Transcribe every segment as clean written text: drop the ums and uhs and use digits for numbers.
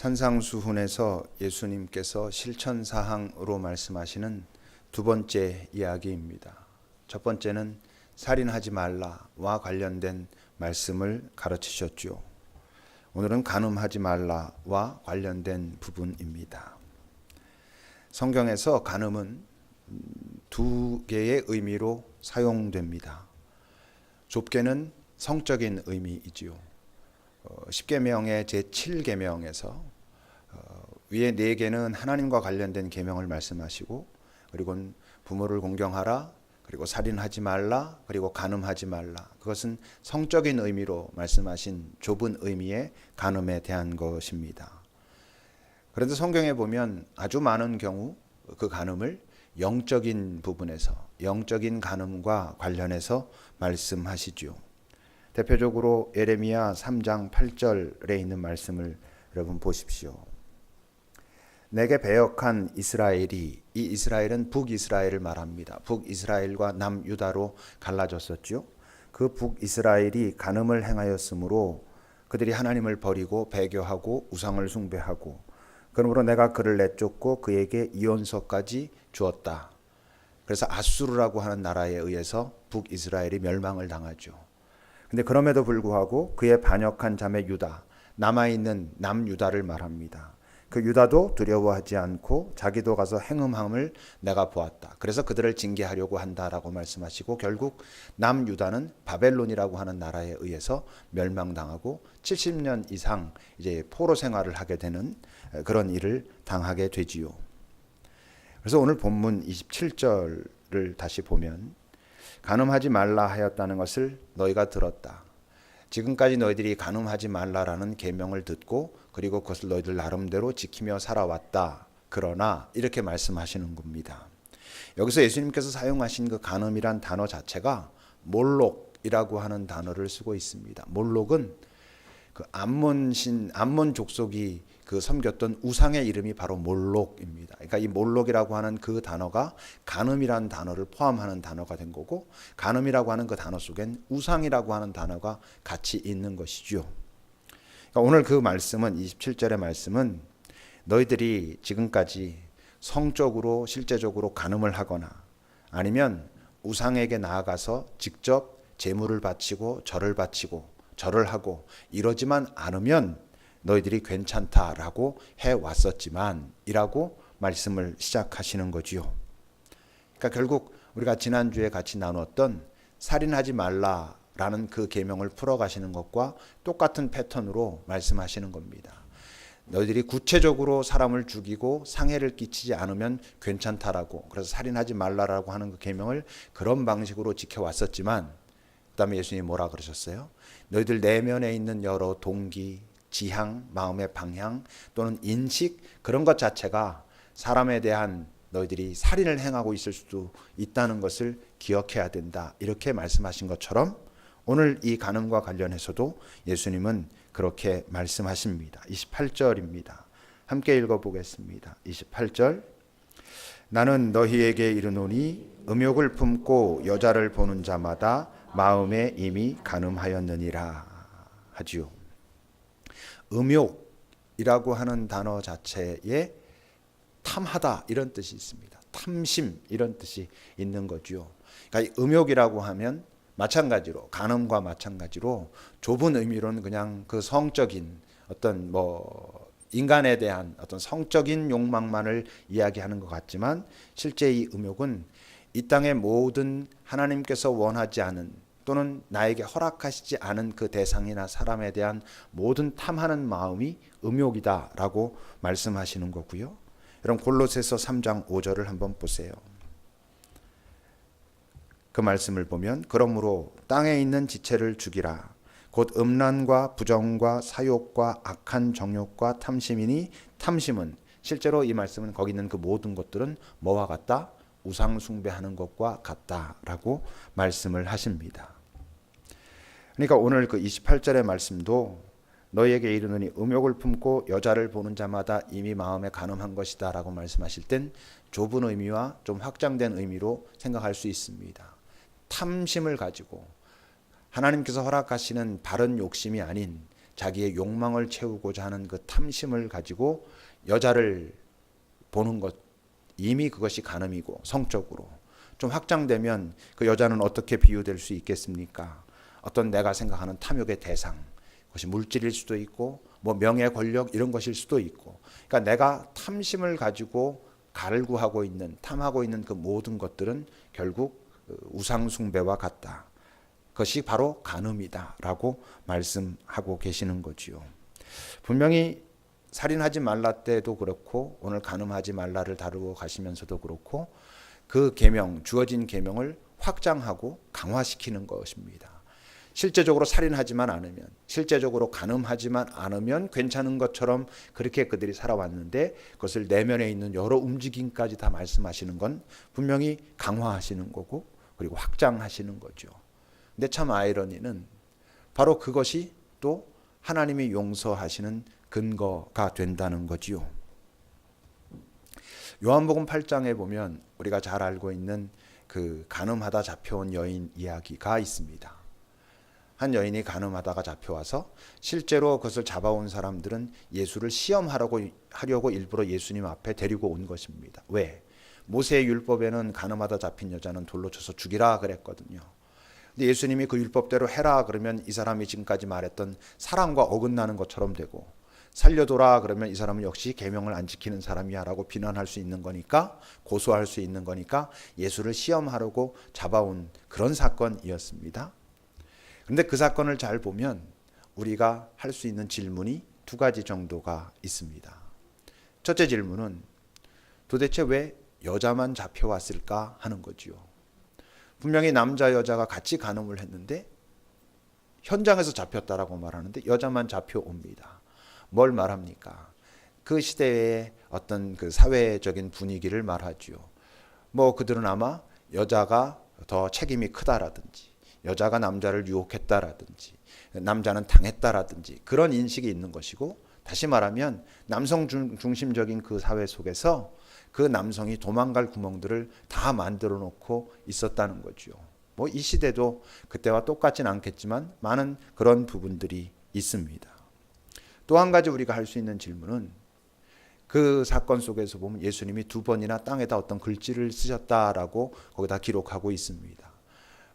산상수훈에서 예수님께서 실천사항으로 말씀하시는 두 번째 이야기입니다. 첫 번째는 살인하지 말라와 관련된 말씀을 가르치셨죠. 오늘은 간음하지 말라와 관련된 부분입니다. 성경에서 간음은 두 개의 의미로 사용됩니다. 좁게는 성적인 의미이지요. 10계명의 제7계명에서 위에 4개는 하나님과 관련된 계명을 말씀하시고, 그리고 부모를 공경하라, 그리고 살인하지 말라, 그리고 간음하지 말라. 그것은 성적인 의미로 말씀하신 좁은 의미의 간음에 대한 것입니다. 그런데 성경에 보면 아주 많은 경우 그 간음을 영적인 부분에서, 영적인 간음과 관련해서 말씀하시죠. 대표적으로 예레미야 3장 8절에 있는 말씀을 여러분 보십시오. 내게 배역한 이스라엘이, 이 이스라엘은 북이스라엘을 말합니다. 북이스라엘과 남유다로 갈라졌었죠. 그 북이스라엘이 간음을 행하였으므로 그들이 하나님을 버리고 배교하고 우상을 숭배하고, 그러므로 내가 그를 내쫓고 그에게 이혼서까지 주었다. 그래서 아수르라고 하는 나라에 의해서 북이스라엘이 멸망을 당하죠. 근데 그럼에도 불구하고 그의 반역한 자매 유다, 남아있는 남유다를 말합니다. 그 유다도 두려워하지 않고 자기도 가서 행음함을 내가 보았다. 그래서 그들을 징계하려고 한다라고 말씀하시고, 결국 남유다는 바벨론이라고 하는 나라에 의해서 멸망당하고 70년 이상 이제 포로 생활을 하게 되는 그런 일을 당하게 되지요. 그래서 오늘 본문 27절을 다시 보면, 간음하지 말라 하였다는 것을 너희가 들었다. 지금까지 너희들이 간음하지 말라라는 계명을 듣고, 그리고 그것을 너희들 나름대로 지키며 살아왔다. 그러나 이렇게 말씀하시는 겁니다. 여기서 예수님께서 사용하신 그 간음이란 단어 자체가 몰록이라고 하는 단어를 쓰고 있습니다. 몰록은 그 암몬 족속이 그 섬겼던 우상의 이름이 바로 몰록입니다. 그러니까 이 몰록이라고 하는 그 단어가 간음이라는 단어를 포함하는 단어가 된 거고, 간음이라고 하는 그 단어 속엔 우상이라고 하는 단어가 같이 있는 것이죠. 그러니까 오늘 그 말씀은, 27절의 말씀은 너희들이 지금까지 성적으로 실제적으로 간음을 하거나 아니면 우상에게 나아가서 직접 제물을 바치고 절을 하고 이러지만 않으면 너희들이 괜찮다라고 해왔었지만 이라고 말씀을 시작하시는 거지요. 그러니까 결국 우리가 지난주에 같이 나눴던 살인하지 말라라는 그 계명을 풀어가시는 것과 똑같은 패턴으로 말씀하시는 겁니다. 너희들이 구체적으로 사람을 죽이고 상해를 끼치지 않으면 괜찮다라고, 그래서 살인하지 말라라고 하는 그 계명을 그런 방식으로 지켜왔었지만, 그 다음에 예수님이 뭐라 그러셨어요? 너희들 내면에 있는 여러 동기, 지향, 마음의 방향 또는 인식, 그런 것 자체가 사람에 대한 너희들이 살인을 행하고 있을 수도 있다는 것을 기억해야 된다. 이렇게 말씀하신 것처럼 오늘 이 간음과 관련해서도 예수님은 그렇게 말씀하십니다. 28절입니다. 함께 읽어보겠습니다. 28절. 나는 너희에게 이르노니 음욕을 품고 여자를 보는 자마다 마음에 이미 간음하였느니라 하지요. 음욕이라고 하는 단어 자체에 탐하다 이런 뜻이 있습니다. 탐심 이런 뜻이 있는 거죠. 그러니까 이 음욕이라고 하면 마찬가지로, 간음과 마찬가지로 좁은 의미로는 그냥 그 성적인 어떤 인간에 대한 어떤 성적인 욕망만을 이야기하는 것 같지만, 실제 이 음욕은 이 땅의 모든 하나님께서 원하지 않은 또는 나에게 허락하시지 않은 그 대상이나 사람에 대한 모든 탐하는 마음이 음욕이다라고 말씀하시는 거고요. 여러분 골로새서 3장 5절을 한번 보세요. 그 말씀을 보면, 그러므로 땅에 있는 지체를 죽이라. 곧 음란과 부정과 사욕과 악한 정욕과 탐심이니, 탐심은 실제로 이 말씀은 거기 있는 그 모든 것들은 뭐와 같다? 우상 숭배하는 것과 같다라고 말씀을 하십니다. 그러니까 오늘 그 28절의 말씀도 너희에게 이르노니 음욕을 품고 여자를 보는 자마다 이미 마음에 간음한 것이다 라고 말씀하실 땐 좁은 의미와 좀 확장된 의미로 생각할 수 있습니다. 탐심을 가지고 하나님께서 허락하시는 바른 욕심이 아닌 자기의 욕망을 채우고자 하는 그 탐심을 가지고 여자를 보는 것, 이미 그것이 간음이고 성적으로 좀 확장되면 그 여자는 어떻게 비유될 수 있겠습니까? 어떤 내가 생각하는 탐욕의 대상, 그것이 물질일 수도 있고 뭐 명예, 권력 이런 것일 수도 있고, 그러니까 내가 탐심을 가지고 갈구하고 있는, 탐하고 있는 그 모든 것들은 결국 우상 숭배와 같다. 그것이 바로 간음이다라고 말씀하고 계시는 거지요. 분명히 살인하지 말라 때도 그렇고 오늘 간음하지 말라를 다루고 가시면서도 그렇고 그 계명, 주어진 계명을 확장하고 강화시키는 것입니다. 실제적으로 살인하지만 않으면, 실제적으로 간음하지만 않으면 괜찮은 것처럼 그렇게 그들이 살아왔는데 그것을 내면에 있는 여러 움직임까지 다 말씀하시는 건 분명히 강화하시는 거고 그리고 확장하시는 거죠. 근데 참 아이러니는 바로 그것이 또 하나님이 용서하시는 근거가 된다는 거지요. 요한복음 8장에 보면 우리가 잘 알고 있는 그 간음하다 잡혀온 여인 이야기가 있습니다. 한 여인이 간음하다가 잡혀와서 실제로 그것을 잡아온 사람들은 예수를 시험하려고 일부러 예수님 앞에 데리고 온 것입니다. 왜? 모세의 율법에는 간음하다 잡힌 여자는 돌로 쳐서 죽이라 그랬거든요. 근데 예수님이 그 율법대로 해라 그러면 이 사람이 지금까지 말했던 사랑과 어긋나는 것처럼 되고, 살려둬라 그러면 이 사람은 역시 계명을 안 지키는 사람이야 라고 비난할 수 있는 거니까, 고소할 수 있는 거니까 예수를 시험하려고 잡아온 그런 사건이었습니다. 그런데 그 사건을 잘 보면 우리가 할 수 있는 질문이 두 가지 정도가 있습니다. 첫째 질문은 도대체 왜 여자만 잡혀왔을까 하는 거지요. 분명히 남자 여자가 같이 간음을 했는데 현장에서 잡혔다라고 말하는데 여자만 잡혀옵니다. 뭘 말합니까? 그 시대의 어떤 그 사회적인 분위기를 말하지요. 뭐 그들은 아마 여자가 더 책임이 크다라든지, 여자가 남자를 유혹했다라든지, 남자는 당했다라든지 그런 인식이 있는 것이고, 다시 말하면 남성 중심적인 그 사회 속에서 그 남성이 도망갈 구멍들을 다 만들어 놓고 있었다는 거죠. 뭐 이 시대도 그때와 똑같진 않겠지만 많은 그런 부분들이 있습니다. 또 한 가지 우리가 할 수 있는 질문은 그 사건 속에서 보면 예수님이 2번이나 땅에다 어떤 글씨를 쓰셨다라고 거기다 기록하고 있습니다.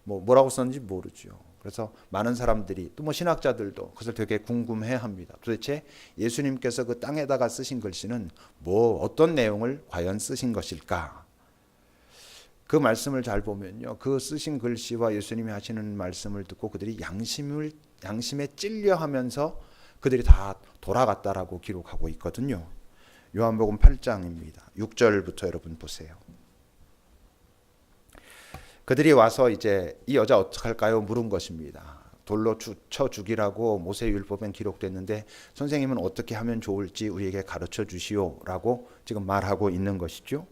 뭐라고 썼는지 모르죠. 그래서 많은 사람들이 또 뭐 신학자들도 그것을 되게 궁금해합니다. 도대체 예수님께서 그 땅에다가 쓰신 글씨는 뭐 어떤 내용을 과연 쓰신 것일까? 그 말씀을 잘 보면요, 그 쓰신 글씨와 예수님이 하시는 말씀을 듣고 그들이 양심에 찔려하면서 그들이 다 돌아갔다라고 기록하고 있거든요. 요한복음 8장입니다. 6절부터 여러분 보세요. 그들이 와서 이제 이 여자 어떡할까요? 물은 것입니다. 돌로 쳐 죽이라고 모세 율법엔 기록됐는데 선생님은 어떻게 하면 좋을지 우리에게 가르쳐 주시오라고 지금 말하고 있는 것이죠.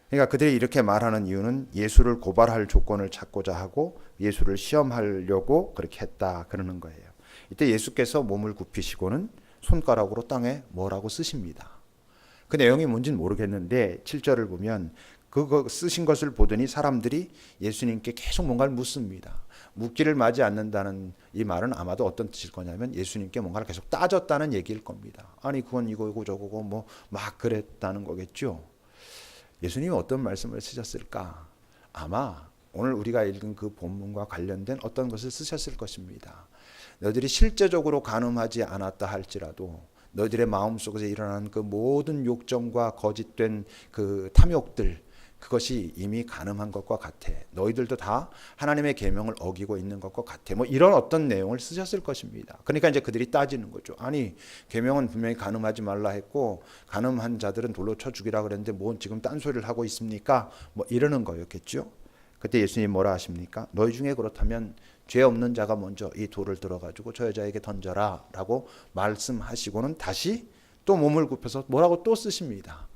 그러니까 그들이 이렇게 말하는 이유는 예수를 고발할 조건을 찾고자 하고 예수를 시험하려고 그렇게 했다 그러는 거예요. 이때 예수께서 몸을 굽히시고는 손가락으로 땅에 뭐라고 쓰십니다. 그 내용이 뭔지는 모르겠는데 7절을 보면 그거 쓰신 것을 보더니 사람들이 예수님께 계속 뭔가를 묻습니다. 묻기를 마지 않는다는 이 말은 아마도 어떤 뜻일 거냐면 예수님께 뭔가를 계속 따졌다는 얘기일 겁니다. 아니 그건 이거고 저거고 뭐 막 그랬다는 거겠죠. 예수님이 어떤 말씀을 쓰셨을까? 아마 오늘 우리가 읽은 그 본문과 관련된 어떤 것을 쓰셨을 것입니다. 너희들이 실제적으로 간음하지 않았다 할지라도 너희들의 마음속에서 일어나는 그 모든 욕정과 거짓된 그 탐욕들, 그것이 이미 간음한 것과 같아. 너희들도 다 하나님의 계명을 어기고 있는 것과 같아. 뭐 이런 어떤 내용을 쓰셨을 것입니다. 그러니까 이제 그들이 따지는 거죠. 아니 계명은 분명히 간음하지 말라 했고 간음한 자들은 돌로 쳐 죽이라 그랬는데 뭐 지금 딴소리를 하고 있습니까? 뭐 이러는 거였겠죠. 그때 예수님 뭐라 하십니까? 너희 중에 그렇다면 죄 없는 자가 먼저 이 돌을 들어가지고 저 여자에게 던져라 라고 말씀하시고는 다시 또 몸을 굽혀서 뭐라고 또 쓰십니다.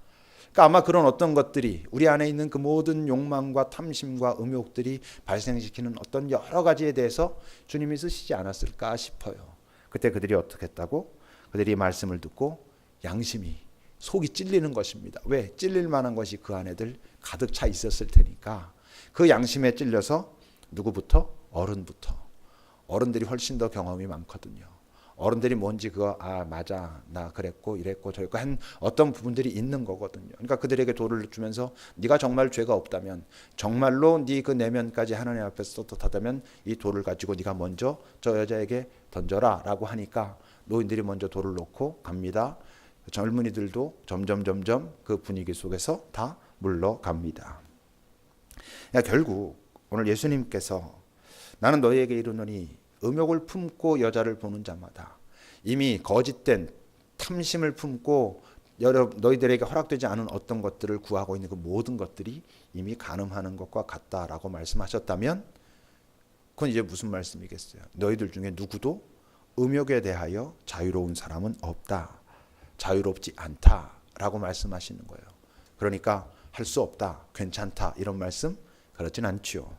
그러니까 아마 그런 어떤 것들이 우리 안에 있는 그 모든 욕망과 탐심과 음욕들이 발생시키는 어떤 여러 가지에 대해서 주님이 쓰시지 않았을까 싶어요. 그때 그들이 어떻게 했다고? 그들이 말씀을 듣고 양심이, 속이 찔리는 것입니다. 왜? 찔릴 만한 것이 그 안에들 가득 차 있었을 테니까 그 양심에 찔려서 누구부터? 어른부터. 어른들이 훨씬 더 경험이 많거든요. 어른들이 뭔지 그거 맞아 나 그랬고 이랬고 저랬고 한 어떤 부분들이 있는 거거든요. 그러니까 그들에게 돌을 주면서 네가 정말 죄가 없다면 정말로 네 그 내면까지 하나님 앞에서 떳떳하다면 이 돌을 가지고 네가 먼저 저 여자에게 던져라라고 하니까 노인들이 먼저 돌을 놓고 갑니다. 젊은이들도 점점 그 분위기 속에서 다 물러갑니다. 그러니까 결국 오늘 예수님께서 나는 너희에게 이르노니 음욕을 품고 여자를 보는 자마다 이미 거짓된 탐심을 품고 너희들에게 허락되지 않은 어떤 것들을 구하고 있는 그 모든 것들이 이미 간음하는 것과 같다라고 말씀하셨다면 그건 이제 무슨 말씀이겠어요? 너희들 중에 누구도 음욕에 대하여 자유로운 사람은 없다. 자유롭지 않다라고 말씀하시는 거예요. 그러니까 할 수 없다, 괜찮다 이런 말씀 그렇진 않지요.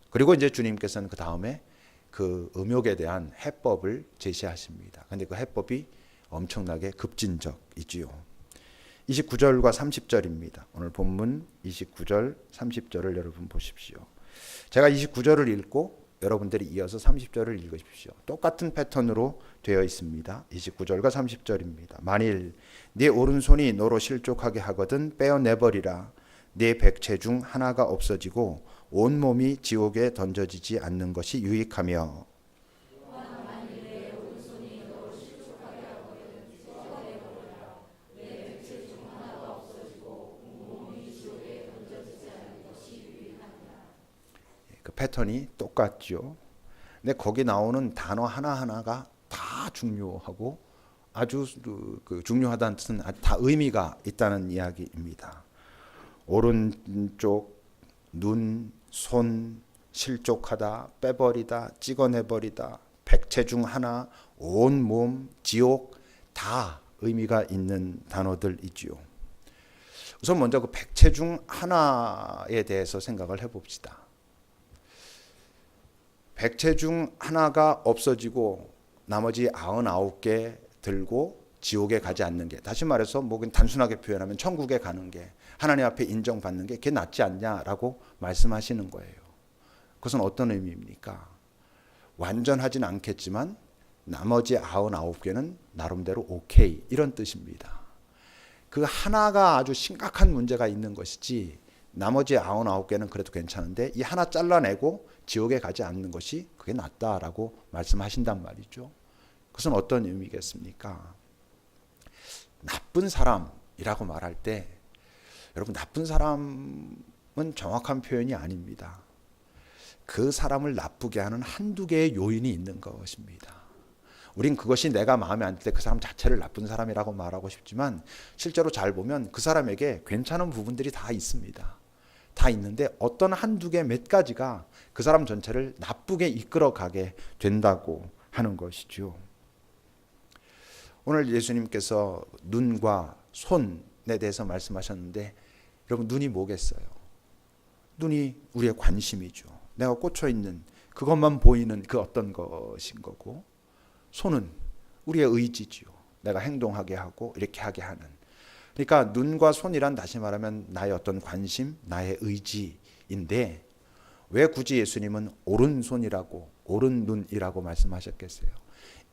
그리고 이제 주님께서는 그 다음에 그 음욕에 대한 해법을 제시하십니다. 그런데 그 해법이 엄청나게 급진적이지요. 29절과 30절입니다. 오늘 본문 29절, 30절을 여러분 보십시오. 제가 29절을 읽고 여러분들이 이어서 30절을 읽으십시오. 똑같은 패턴으로 되어 있습니다. 29절과 30절입니다. 만일 네 오른손이 너로 실족하게 하거든 빼어내버리라. 네 백체 중 하나가 없어지고 온 몸이 지옥에 던져지지 않는 것이 유익하며 그 패턴이 똑같죠. 근데 거기 나오는 단어 하나하나가 다 중요하고 아주 그 중요하다는 뜻은 다 의미가 있다는 이야기입니다. 오른쪽, 눈, 손, 실족하다, 빼버리다, 찍어내버리다, 백체 중 하나, 온 몸, 지옥 다 의미가 있는 단어들이지요. 우선 먼저 그 백체 중 하나에 대해서 생각을 해봅시다. 백체 중 하나가 없어지고 나머지 99개 들고 지옥에 가지 않는 게, 다시 말해서 뭐 단순하게 표현하면 천국에 가는 게, 하나님 앞에 인정받는 게 그게 낫지 않냐라고 말씀하시는 거예요. 그것은 어떤 의미입니까? 완전하진 않겠지만 나머지 99개는 나름대로 오케이 이런 뜻입니다. 그 하나가 아주 심각한 문제가 있는 것이지 나머지 99개는 그래도 괜찮은데 이 하나 잘라내고 지옥에 가지 않는 것이 그게 낫다라고 말씀하신단 말이죠. 그것은 어떤 의미겠습니까? 나쁜 사람이라고 말할 때 여러분 나쁜 사람은 정확한 표현이 아닙니다. 그 사람을 나쁘게 하는 한두 개의 요인이 있는 것입니다. 우린 그것이 내가 마음에 안 들 때 그 사람 자체를 나쁜 사람이라고 말하고 싶지만 실제로 잘 보면 그 사람에게 괜찮은 부분들이 다 있습니다. 다 있는데 어떤 한두 개 몇 가지가 그 사람 전체를 나쁘게 이끌어가게 된다고 하는 것이죠. 오늘 예수님께서 눈과 손에 대해서 말씀하셨는데 여러분 눈이 뭐겠어요? 눈이 우리의 관심이죠. 내가 꽂혀있는 그것만 보이는 그 어떤 것인 거고, 손은 우리의 의지지요. 내가 행동하게 하고 이렇게 하게 하는. 그러니까 눈과 손이란 다시 말하면 나의 어떤 관심, 나의 의지인데 왜 굳이 예수님은 오른손이라고 오른눈이라고 말씀하셨겠어요?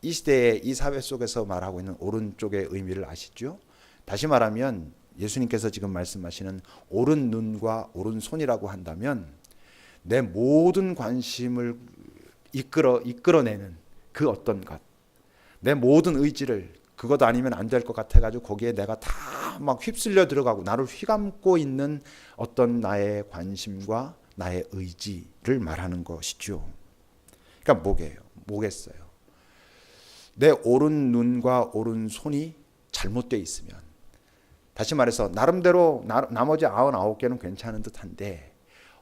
이 시대에 이 사회 속에서 말하고 있는 오른쪽의 의미를 아시죠? 다시 말하면 예수님께서 지금 말씀하시는 오른눈과 오른손이라고 한다면 내 모든 관심을 이끌어내는 그 어떤 것, 내 모든 의지를 그것 아니면 안 될 것 같아가지고 거기에 내가 다 막 휩쓸려 들어가고 나를 휘감고 있는 어떤 나의 관심과 나의 의지를 말하는 것이죠. 그러니까 뭐겠어요? 내 오른 눈과 오른 손이 잘못되어 있으면, 다시 말해서 나름대로 나머지 99개는 괜찮은 듯한데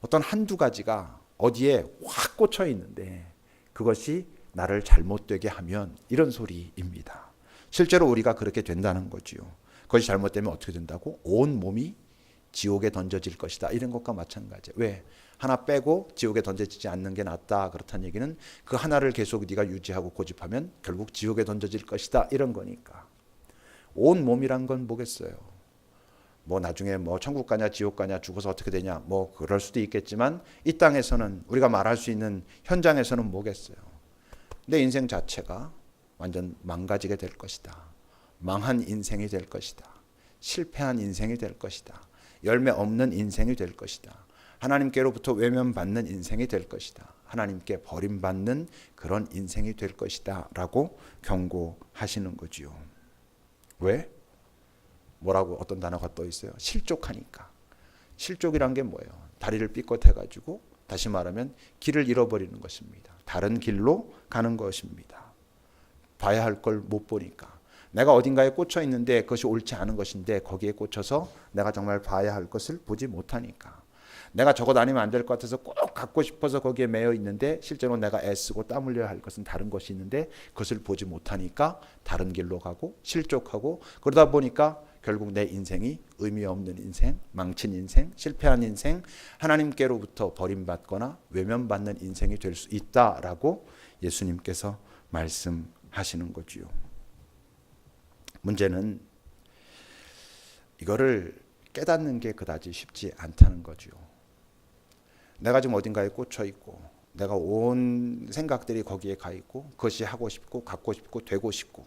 어떤 한두 가지가 어디에 확 꽂혀 있는데 그것이 나를 잘못되게 하면 이런 소리입니다. 실제로 우리가 그렇게 된다는 거지요. 그것이 잘못되면 어떻게 된다고? 온 몸이 지옥에 던져질 것이다. 이런 것과 마찬가지예요. 왜? 하나 빼고 지옥에 던져지지 않는 게 낫다. 그렇다는 얘기는 그 하나를 계속 네가 유지하고 고집하면 결국 지옥에 던져질 것이다. 이런 거니까. 온 몸이란 건 뭐겠어요? 뭐 나중에 뭐 천국 가냐 지옥 가냐 죽어서 어떻게 되냐 뭐 그럴 수도 있겠지만 이 땅에서는 우리가 말할 수 있는 현장에서는 뭐겠어요? 내 인생 자체가 완전 망가지게 될 것이다. 망한 인생이 될 것이다. 실패한 인생이 될 것이다. 열매 없는 인생이 될 것이다. 하나님께로부터 외면받는 인생이 될 것이다. 하나님께 버림받는 그런 인생이 될 것이다 라고 경고하시는 거지요. 왜? 뭐라고 어떤 단어가 또 있어요? 실족하니까. 실족이란 게 뭐예요? 다리를 삐끗해가지고 다시 말하면 길을 잃어버리는 것입니다. 다른 길로 가는 것입니다. 봐야 할 걸 못 보니까. 내가 어딘가에 꽂혀 있는데 그것이 옳지 않은 것인데 거기에 꽂혀서 내가 정말 봐야 할 것을 보지 못하니까. 내가 저거 다니면 안 될 것 같아서 꼭 갖고 싶어서 거기에 매여 있는데 실제로 내가 애쓰고 땀 흘려야 할 것은 다른 것이 있는데 그것을 보지 못하니까 다른 길로 가고 실족하고 그러다 보니까 결국 내 인생이 의미 없는 인생, 망친 인생, 실패한 인생, 하나님께로부터 버림받거나 외면받는 인생이 될 수 있다라고 예수님께서 말씀하시는 거지요. 문제는 이거를 깨닫는 게 그다지 쉽지 않다는 거지요. 내가 지금 어딘가에 꽂혀 있고 내가 온 생각들이 거기에 가 있고 그것이 하고 싶고 갖고 싶고 되고 싶고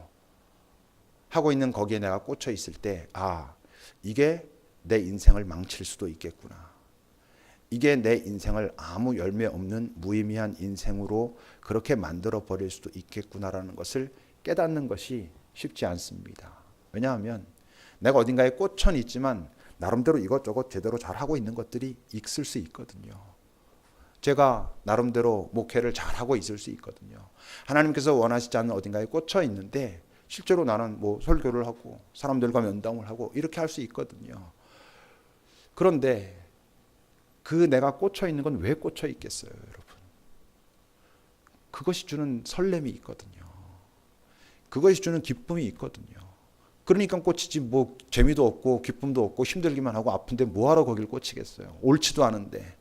하고 있는 거기에 내가 꽂혀 있을 때 이게 내 인생을 망칠 수도 있겠구나. 이게 내 인생을 아무 열매 없는 무의미한 인생으로 그렇게 만들어 버릴 수도 있겠구나라는 것을 깨닫는 것이 쉽지 않습니다. 왜냐하면 내가 어딘가에 꽂혀 있지만 나름대로 이것저것 제대로 잘하고 있는 것들이 있을 수 있거든요. 제가 나름대로 목회를 잘하고 있을 수 있거든요. 하나님께서 원하시지 않는 어딘가에 꽂혀 있는데 실제로 나는 설교를 하고 사람들과 면담을 하고 이렇게 할 수 있거든요. 그런데 그 내가 꽂혀 있는 건 왜 꽂혀 있겠어요, 여러분? 그것이 주는 설렘이 있거든요. 그것이 주는 기쁨이 있거든요. 그러니까 꽂히지 재미도 없고 기쁨도 없고 힘들기만 하고 아픈데 뭐하러 거길 꽂히겠어요. 옳지도 않은데.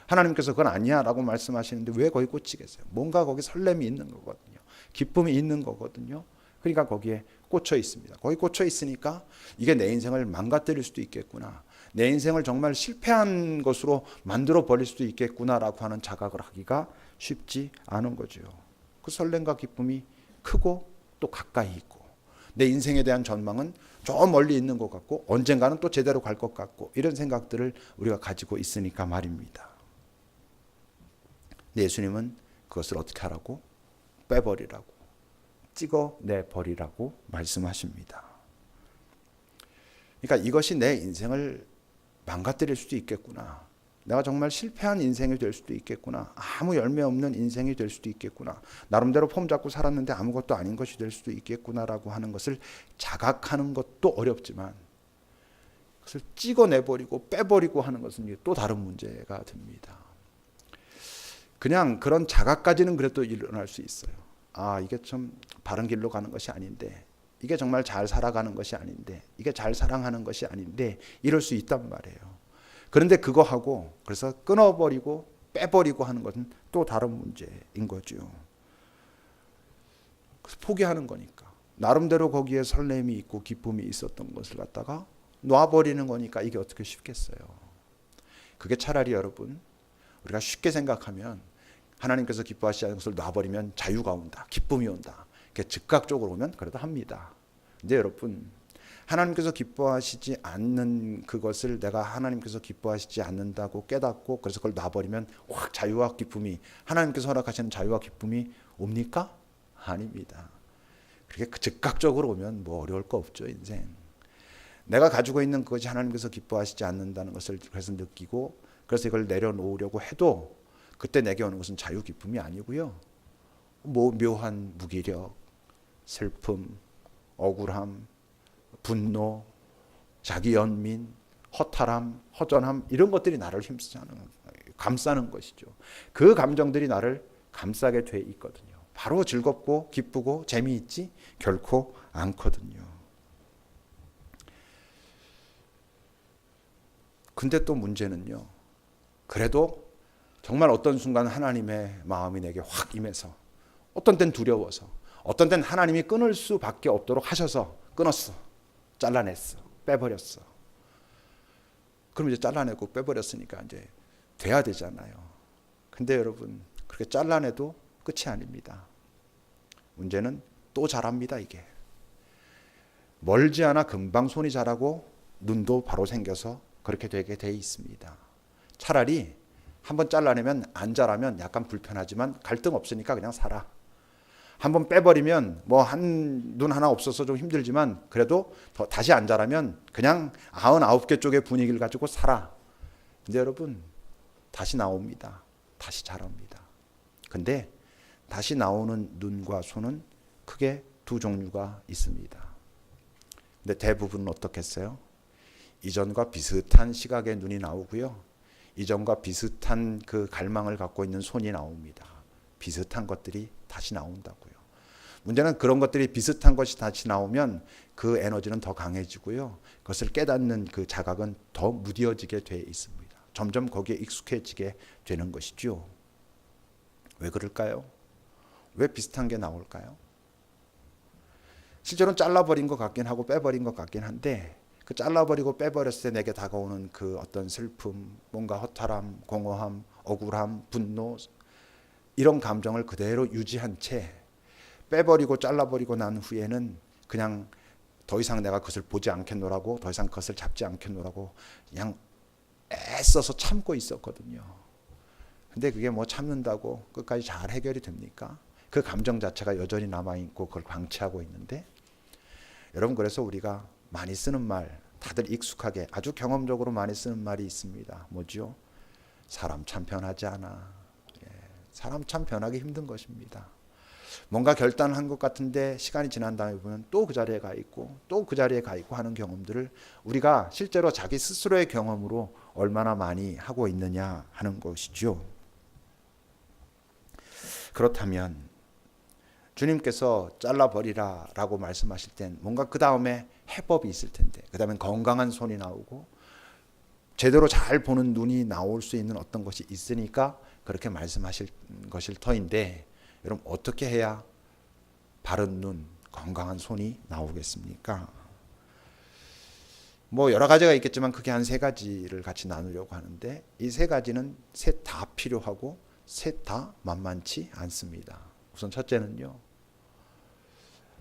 하나님께서 그건 아니야 라고 말씀하시는데 왜 거기 꽂히겠어요? 뭔가 거기 설렘이 있는 거거든요. 기쁨이 있는 거거든요. 그러니까 거기에 꽂혀 있습니다. 거기 꽂혀 있으니까 이게 내 인생을 망가뜨릴 수도 있겠구나. 내 인생을 정말 실패한 것으로 만들어 버릴 수도 있겠구나라고 하는 자각을 하기가 쉽지 않은 거죠. 그 설렘과 기쁨이 크고 또 가까이 있고 내 인생에 대한 전망은 저 멀리 있는 것 같고 언젠가는 또 제대로 갈 것 같고 이런 생각들을 우리가 가지고 있으니까 말입니다. 예수님은 그것을 어떻게 하라고? 빼버리라고, 찍어내버리라고 말씀하십니다. 그러니까 이것이 내 인생을 망가뜨릴 수도 있겠구나. 내가 정말 실패한 인생이 될 수도 있겠구나. 아무 열매 없는 인생이 될 수도 있겠구나. 나름대로 폼 잡고 살았는데 아무것도 아닌 것이 될 수도 있겠구나라고 하는 것을 자각하는 것도 어렵지만 그것을 찍어내버리고 빼버리고 하는 것은 또 다른 문제가 됩니다. 그냥 그런 자각까지는 그래도 일어날 수 있어요. 이게 좀 바른 길로 가는 것이 아닌데, 이게 정말 잘 살아가는 것이 아닌데, 이게 잘 사랑하는 것이 아닌데 이럴 수 있단 말이에요. 그런데 그거하고 그래서 끊어버리고 빼버리고 하는 것은 또 다른 문제인 거죠. 그래서 포기하는 거니까. 나름대로 거기에 설렘이 있고 기쁨이 있었던 것을 갖다가 놔버리는 거니까 이게 어떻게 쉽겠어요. 그게 차라리 여러분 우리가 쉽게 생각하면 하나님께서 기뻐하시지 않는 것을 놔버리면 자유가 온다. 기쁨이 온다. 그게 즉각적으로 오면 그래도 합니다. 근데 여러분 하나님께서 기뻐하시지 않는 그것을 내가 하나님께서 기뻐하시지 않는다고 깨닫고 그래서 그걸 놔버리면 확 자유와 기쁨이 하나님께서 허락하시는 자유와 기쁨이 옵니까? 아닙니다. 그렇게 즉각적으로 오면 어려울 거 없죠 인생. 내가 가지고 있는 그것이 하나님께서 기뻐하시지 않는다는 것을 그래서 느끼고 그래서 이걸 내려놓으려고 해도 그때 내게 오는 것은 자유 기쁨이 아니고요. 묘한 무기력, 슬픔, 억울함, 분노, 자기 연민, 허탈함, 허전함 이런 것들이 나를 감싸는 것이죠. 그 감정들이 나를 감싸게 돼 있거든요. 바로 즐겁고 기쁘고 재미있지 결코 않거든요. 근데 또 문제는요. 그래도 정말 어떤 순간 하나님의 마음이 내게 확 임해서 어떤 땐 두려워서 어떤 땐 하나님이 끊을 수밖에 없도록 하셔서 끊었어. 잘라냈어. 빼버렸어. 그럼 이제 잘라내고 빼버렸으니까 이제 돼야 되잖아요. 근데 여러분 그렇게 잘라내도 끝이 아닙니다. 문제는 또 자랍니다. 이게 멀지 않아 금방 손이 자라고 눈도 바로 생겨서 그렇게 되게 돼 있습니다. 차라리 한번 잘라내면 안 자라면 약간 불편하지만 갈등 없으니까 그냥 살아. 한번 빼버리면 뭐 한 눈 하나 없어서 좀 힘들지만 그래도 다시 안 자라면 그냥 99개 쪽의 분위기를 가지고 살아. 근데 여러분 다시 나옵니다. 다시 자랍니다. 근데 다시 나오는 눈과 손은 크게 두 종류가 있습니다. 근데 대부분은 어떻겠어요? 이전과 비슷한 시각의 눈이 나오고요. 이전과 비슷한 그 갈망을 갖고 있는 손이 나옵니다. 비슷한 것들이 다시 나온다고요. 문제는 그런 것들이 비슷한 것이 다시 나오면 그 에너지는 더 강해지고요. 그것을 깨닫는 그 자각은 더 무뎌지게 돼 있습니다. 점점 거기에 익숙해지게 되는 것이죠. 왜 그럴까요? 왜 비슷한 게 나올까요? 실제로는 잘라버린 것 같긴 하고 빼버린 것 같긴 한데 그 잘라버리고 빼버렸을 때 내게 다가오는 그 어떤 슬픔, 뭔가 허탈함, 공허함, 억울함, 분노 이런 감정을 그대로 유지한 채 빼버리고 잘라버리고 난 후에는 그냥 더 이상 내가 그것을 보지 않겠노라고 더 이상 그것을 잡지 않겠노라고 그냥 애써서 참고 있었거든요. 근데 그게 뭐 참는다고 끝까지 잘 해결이 됩니까? 그 감정 자체가 여전히 남아있고 그걸 방치하고 있는데 여러분 그래서 우리가 많이 쓰는 말 다들 익숙하게 아주 경험적으로 많이 쓰는 말이 있습니다. 뭐죠? 사람 참 변하지 않아. 사람 참 변하기 힘든 것입니다. 뭔가 결단한 것 같은데 시간이 지난 다음에 보면 또 그 자리에 가 있고 또 그 자리에 가 있고 하는 경험들을 우리가 실제로 자기 스스로의 경험으로 얼마나 많이 하고 있느냐 하는 것이죠. 그렇다면 주님께서 잘라버리라 라고 말씀하실 땐 뭔가 그 다음에 해법이 있을 텐데 그 다음에 건강한 손이 나오고 제대로 잘 보는 눈이 나올 수 있는 어떤 것이 있으니까 그렇게 말씀하실 것일 터인데 여러분 어떻게 해야 바른 눈, 건강한 손이 나오겠습니까? 뭐 여러 가지가 있겠지만 크게 한 세 가지를 같이 나누려고 하는데 이 세 가지는 셋 다 필요하고 셋 다 만만치 않습니다. 우선 첫째는요.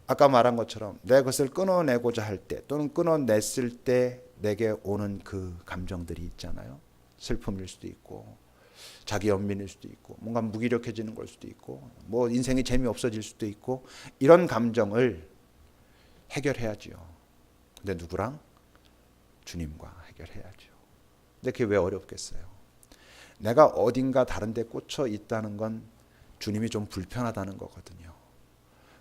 아까 말한 것처럼 내 것을 끊어내고자 할 때 또는 끊어냈을 때 내게 오는 그 감정들이 있잖아요. 슬픔일 수도 있고 자기 연민일 수도 있고 뭔가 무기력해지는 걸 수도 있고 뭐 인생이 재미없어질 수도 있고 이런 감정을 해결해야지요. 근데 누구랑? 주님과 해결해야죠. 근데 그게 왜 어렵겠어요? 내가 어딘가 다른 데 꽂혀 있다는 건 주님이 좀 불편하다는 거거든요.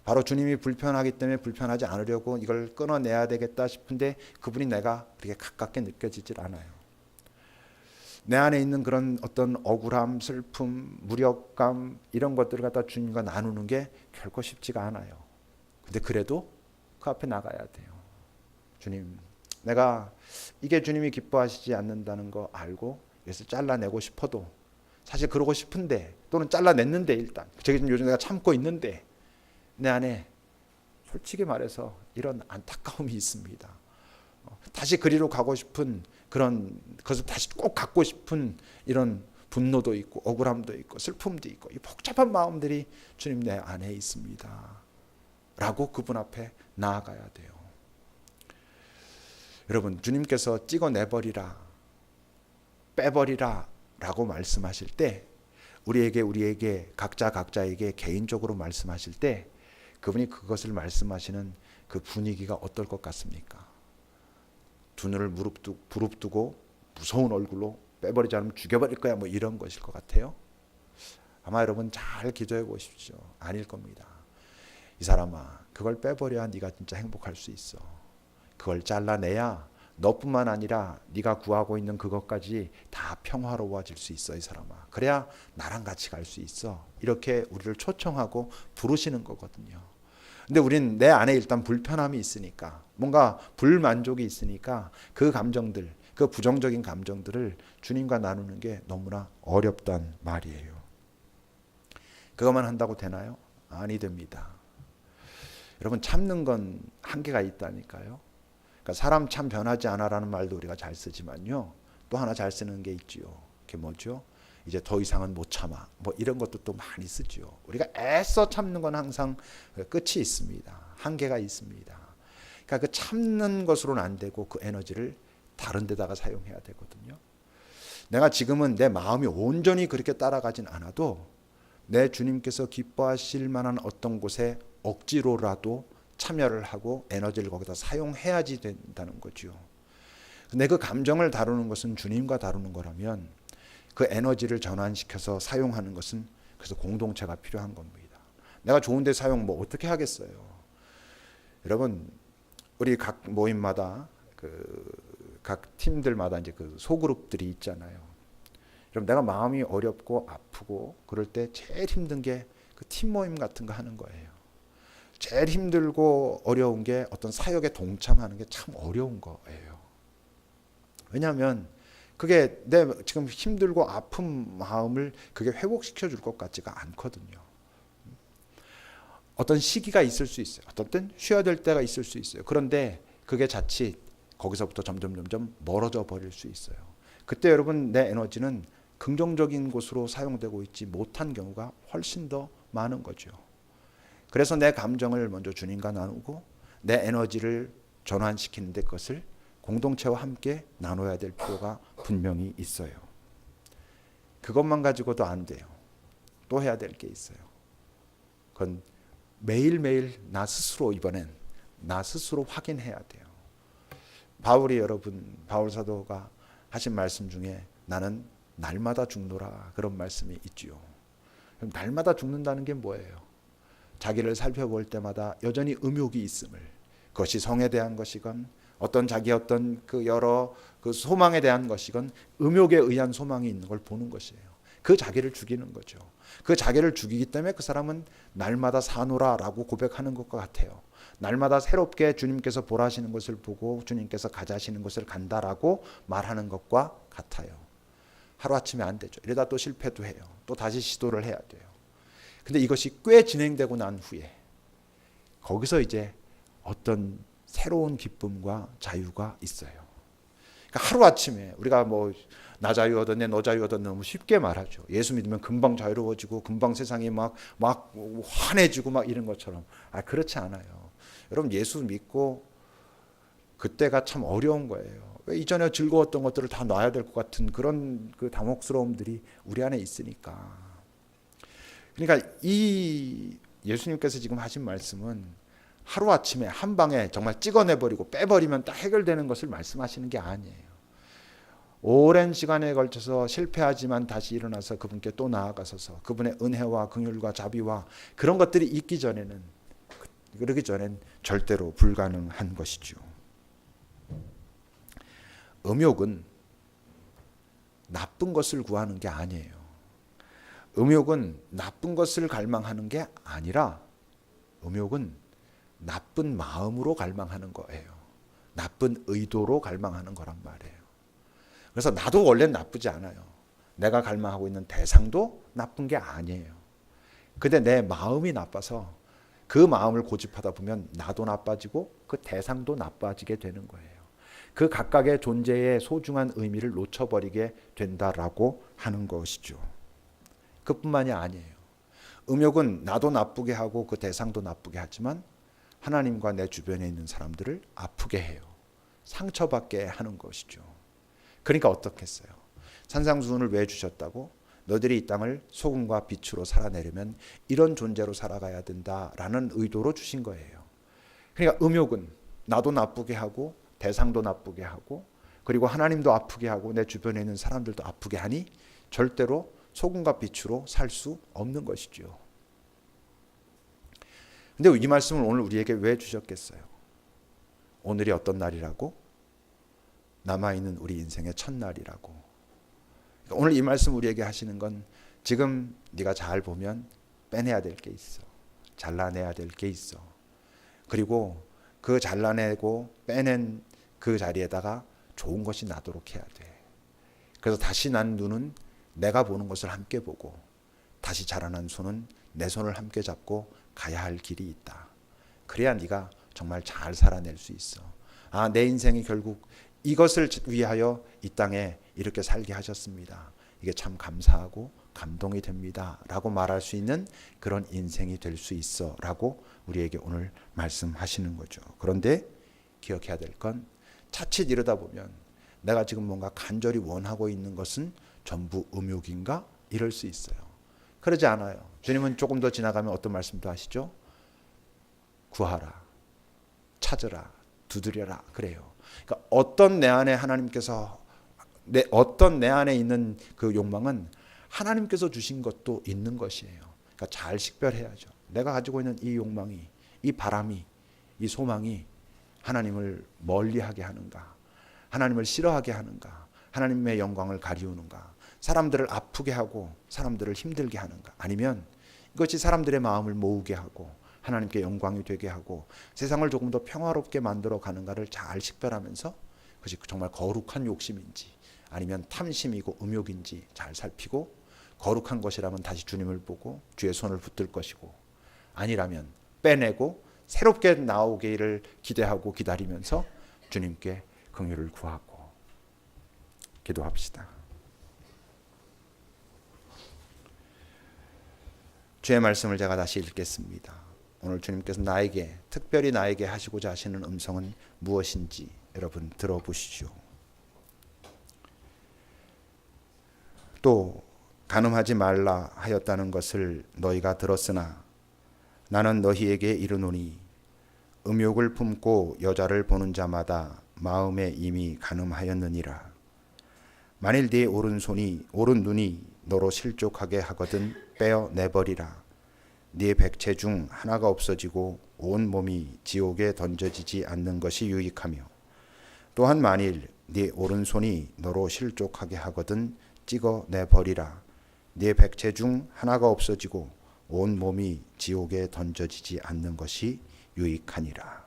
바로 주님이 불편하기 때문에 불편하지 않으려고 이걸 끊어내야 되겠다 싶은데 그분이 내가 그렇게 가깝게 느껴지질 않아요. 내 안에 있는 그런 어떤 억울함, 슬픔, 무력감 이런 것들을 갖다 주님과 나누는 게 결코 쉽지가 않아요. 근데 그래도 그 앞에 나가야 돼요. 주님, 내가 이게 주님이 기뻐하시지 않는다는 거 알고 이것을 잘라내고 싶어도 사실 그러고 싶은데 또는 잘라냈는데 일단 저게 좀 요즘 내가 참고 있는데 내 안에 솔직히 말해서 이런 안타까움이 있습니다. 다시 그리로 가고 싶은 그런 그것을 다시 꼭 갖고 싶은 이런 분노도 있고 억울함도 있고 슬픔도 있고 이 복잡한 마음들이 주님 내 안에 있습니다. 라고 그분 앞에 나아가야 돼요. 여러분 주님께서 찍어내버리라 빼버리라 라고 말씀하실 때 우리에게 각자에게 개인적으로 말씀하실 때 그분이 그것을 말씀하시는 그 분위기가 어떨 것 같습니까? 두 눈을 부릅뜨고 무서운 얼굴로 빼버리지 않으면 죽여버릴 거야 뭐 이런 것일 것 같아요. 아마 여러분 잘 기도해 보십시오. 아닐 겁니다. 이 사람아 그걸 빼버려야 네가 진짜 행복할 수 있어. 그걸 잘라내야 너뿐만 아니라 네가 구하고 있는 그것까지 다 평화로워질 수 있어 이 사람아. 그래야 나랑 같이 갈 수 있어. 이렇게 우리를 초청하고 부르시는 거거든요. 근데 우린 내 안에 일단 불편함이 있으니까 뭔가 불만족이 있으니까 그 감정들 그 부정적인 감정들을 주님과 나누는 게 너무나 어렵단 말이에요. 그것만 한다고 되나요? 아니 됩니다. 여러분 참는 건 한계가 있다니까요. 그러니까 사람 참 변하지 않아라는 말도 우리가 잘 쓰지만요. 또 하나 잘 쓰는 게 있지요. 그게 뭐죠? 이제 더 이상은 못 참아. 뭐 이런 것도 또 많이 쓰죠. 우리가 애써 참는 건 항상 끝이 있습니다. 한계가 있습니다. 그러니까 그 참는 것으로는 안 되고 그 에너지를 다른 데다가 사용해야 되거든요. 내가 지금은 내 마음이 온전히 그렇게 따라가진 않아도 내 주님께서 기뻐하실 만한 어떤 곳에 억지로라도 참여를 하고 에너지를 거기다 사용해야지 된다는 거죠. 근데 그 감정을 다루는 것은 주님과 다루는 거라면 그 에너지를 전환시켜서 사용하는 것은 그래서 공동체가 필요한 겁니다. 내가 좋은데 사용 뭐 어떻게 하겠어요. 여러분 우리 각 모임마다 각 팀들마다 이제 그 소그룹들이 있잖아요. 그럼 내가 마음이 어렵고 아프고 그럴 때 제일 힘든 게 그 팀 모임 같은 거 하는 거예요. 제일 힘들고 어려운 게 어떤 사역에 동참하는 게 참 어려운 거예요. 왜냐하면 그게 내 지금 힘들고 아픈 마음을 그게 회복시켜 줄 것 같지가 않거든요. 어떤 시기가 있을 수 있어요. 어떤 땐 쉬어야 될 때가 있을 수 있어요. 그런데 그게 자칫 거기서부터 점점 멀어져 버릴 수 있어요. 그때 여러분 내 에너지는 긍정적인 곳으로 사용되고 있지 못한 경우가 훨씬 더 많은 거죠. 그래서 내 감정을 먼저 주님과 나누고 내 에너지를 전환시키는 데 그것을 공동체와 함께 나눠야 될 필요가 분명히 있어요. 그것만 가지고도 안 돼요. 또 해야 될 게 있어요. 그건 매일매일 나 스스로 이번엔 나 스스로 확인해야 돼요. 바울이 여러분 바울 사도가 하신 말씀 중에 나는 날마다 죽노라 그런 말씀이 있지요. 그럼 날마다 죽는다는 게 뭐예요? 자기를 살펴볼 때마다 여전히 음욕이 있음을, 그것이 성에 대한 것이건 어떤 자기 어떤 그 여러 그 소망에 대한 것이건 음욕에 의한 소망이 있는 걸 보는 것이에요. 그 자기를 죽이는 거죠. 그 자기를 죽이기 때문에 그 사람은 날마다 사노라라고 고백하는 것과 같아요. 날마다 새롭게 주님께서 보라시는 것을 보고 주님께서 가자시는 것을 간다라고 말하는 것과 같아요. 하루아침에 안 되죠. 이러다 또 실패도 해요. 또 다시 시도를 해야 돼요. 근데 이것이 꽤 진행되고 난 후에 거기서 이제 어떤 새로운 기쁨과 자유가 있어요. 그러니까 하루아침에 우리가 뭐 나 자유 얻었네 너 자유 얻었네 너무 쉽게 말하죠. 예수 믿으면 금방 자유로워지고 금방 세상이 막 환해지고 막 이런 것처럼. 그렇지 않아요. 여러분 예수 믿고 그때가 참 어려운 거예요. 왜 이전에 즐거웠던 것들을 다 놔야 될 것 같은 그런 그 당혹스러움들이 우리 안에 있으니까. 그러니까 이 예수님께서 지금 하신 말씀은 하루아침에 한 방에 정말 찍어내버리고 빼버리면 딱 해결되는 것을 말씀하시는 게 아니에요. 오랜 시간에 걸쳐서 실패하지만 다시 일어나서 그분께 또 나아가서서 그분의 은혜와 긍휼과 자비와 그런 것들이 있기 전에는, 그러기 전엔 절대로 불가능한 것이죠. 음욕은 나쁜 것을 구하는 게 아니에요. 음욕은 나쁜 것을 갈망하는 게 아니라 음욕은 나쁜 마음으로 갈망하는 거예요. 나쁜 의도로 갈망하는 거란 말이에요. 그래서 나도 원래는 나쁘지 않아요. 내가 갈망하고 있는 대상도 나쁜 게 아니에요. 근데 내 마음이 나빠서 그 마음을 고집하다 보면 나도 나빠지고 그 대상도 나빠지게 되는 거예요. 그 각각의 존재의 소중한 의미를 놓쳐버리게 된다라고 하는 것이죠. 그뿐만이 아니에요. 음욕은 나도 나쁘게 하고 그 대상도 나쁘게 하지만 하나님과 내 주변에 있는 사람들을 아프게 해요. 상처받게 하는 것이죠. 그러니까 어떻겠어요? 산상수훈을 왜 주셨다고? 너들이 이 땅을 소금과 빛으로 살아내려면 이런 존재로 살아가야 된다라는 의도로 주신 거예요. 그러니까 음욕은 나도 나쁘게 하고 대상도 나쁘게 하고 그리고 하나님도 아프게 하고 내 주변에 있는 사람들도 아프게 하니 절대로 소금과 빛으로 살 수 없는 것이죠. 근데 이 말씀을 오늘 우리에게 왜 주셨겠어요? 오늘이 어떤 날이라고? 남아있는 우리 인생의 첫날이라고. 오늘 이 말씀 우리에게 하시는 건 지금 네가 잘 보면 빼내야 될 게 있어. 잘라내야 될 게 있어. 그리고 그 잘라내고 빼낸 그 자리에다가 좋은 것이 나도록 해야 돼. 그래서 다시 난 눈은 내가 보는 것을 함께 보고 다시 자라난 손은 내 손을 함께 잡고 가야 할 길이 있다. 그래야 네가 정말 잘 살아낼 수 있어. 내 인생이 결국 이것을 위하여 이 땅에 이렇게 살게 하셨습니다. 이게 참 감사하고 감동이 됩니다 라고 말할 수 있는 그런 인생이 될 수 있어 라고 우리에게 오늘 말씀하시는 거죠. 그런데 기억해야 될 건 자칫 이러다 보면 내가 지금 뭔가 간절히 원하고 있는 것은 전부 음욕인가? 이럴 수 있어요. 그러지 않아요. 주님은 조금 더 지나가면 어떤 말씀도 하시죠? 구하라, 찾으라, 두드려라 그래요. 그러니까 어떤 내 안에 하나님께서 어떤 내 안에 있는 그 욕망은 하나님께서 주신 것도 있는 것이에요. 그러니까 잘 식별해야죠. 내가 가지고 있는 이 욕망이, 이 바람이, 이 소망이 하나님을 멀리하게 하는가, 하나님을 싫어하게 하는가, 하나님의 영광을 가리우는가, 사람들을 아프게 하고 사람들을 힘들게 하는가, 아니면 이것이 사람들의 마음을 모으게 하고 하나님께 영광이 되게 하고 세상을 조금 더 평화롭게 만들어 가는가를 잘 식별하면서 그것이 정말 거룩한 욕심인지 아니면 탐심이고 음욕인지 잘 살피고, 거룩한 것이라면 다시 주님을 보고 주의 손을 붙들 것이고, 아니라면 빼내고 새롭게 나오기를 기대하고 기다리면서 주님께 긍휼을 구하고 기도합시다. 주의 말씀을 제가 다시 읽겠습니다. 오늘 주님께서 특별히 나에게 하시고자 하시는 음성은 무엇인지 여러분 들어보시죠. 또 간음하지 말라 하였다는 것을 너희가 들었으나 나는 너희에게 이르노니 음욕을 품고 여자를 보는 자마다 마음에 이미 간음하였느니라. 만일 네 오른 눈이 너로 실족하게 하거든 빼어내버리라. 네 백체 중 하나가 없어지고 온 몸이 지옥에 던져지지 않는 것이 유익하며, 또한 만일 네 오른손이 너로 실족하게 하거든 찍어내버리라. 네 백체 중 하나가 없어지고 온 몸이 지옥에 던져지지 않는 것이 유익하니라.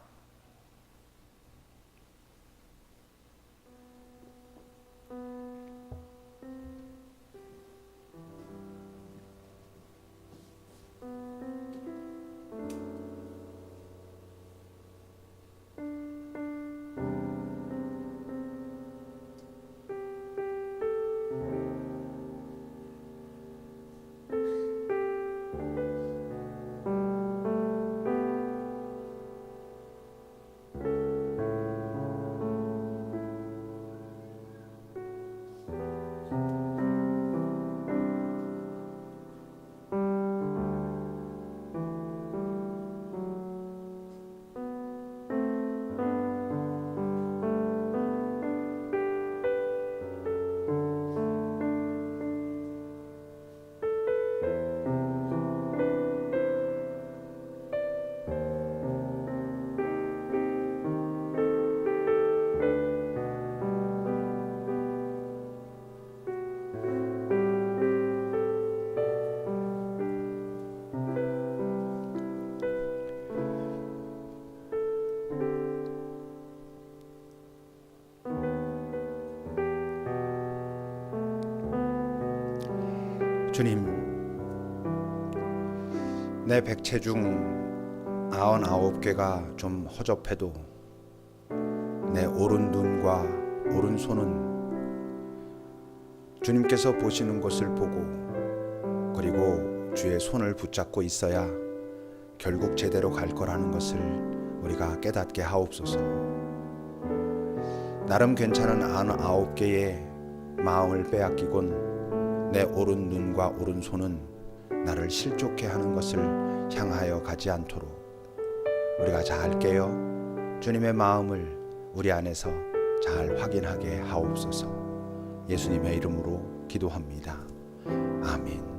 주님, 내 백체 중 99개가 좀 허접해도 내 오른 눈과 오른손은 주님께서 보시는 것을 보고 그리고 주의 손을 붙잡고 있어야 결국 제대로 갈 거라는 것을 우리가 깨닫게 하옵소서. 나름 괜찮은 99개의 마음을 빼앗기곤 내 오른 눈과 오른손은 나를 실족해 하는 것을 향하여 가지 않도록 우리가 잘 깨어 주님의 마음을 우리 안에서 잘 확인하게 하옵소서. 예수님의 이름으로 기도합니다. 아멘.